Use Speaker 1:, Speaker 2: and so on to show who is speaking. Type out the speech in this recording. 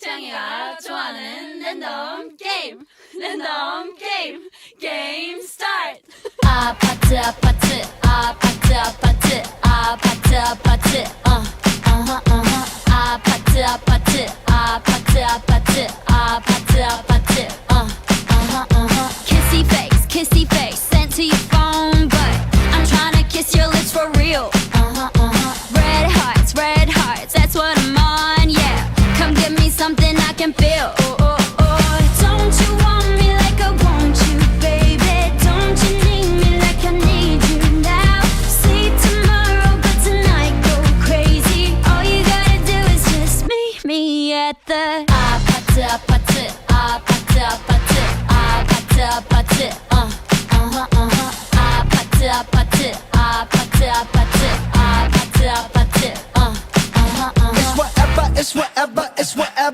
Speaker 1: 채영이가 좋아하는 랜덤 게임 게임 스타트.
Speaker 2: 아파트 아파트 아파트 아파트 아파트 아파트 아파트 아파트 아파트 아파트 아파트 아파트 kissy face sent to your phone but I'm tryna kiss your lips for real. Red hearts, that's what I'm on, yeah. Come give me something I can feel. Don't you want me like I want you, baby? Don't you need me like I need you now? See tomorrow, but tonight go crazy. All you gotta do is just meet me at the 아파트 아파트 아파트 아파트 아파트 아파트 아파트 아파트 아파트 아파트 아파트 아파트
Speaker 3: It's whatever,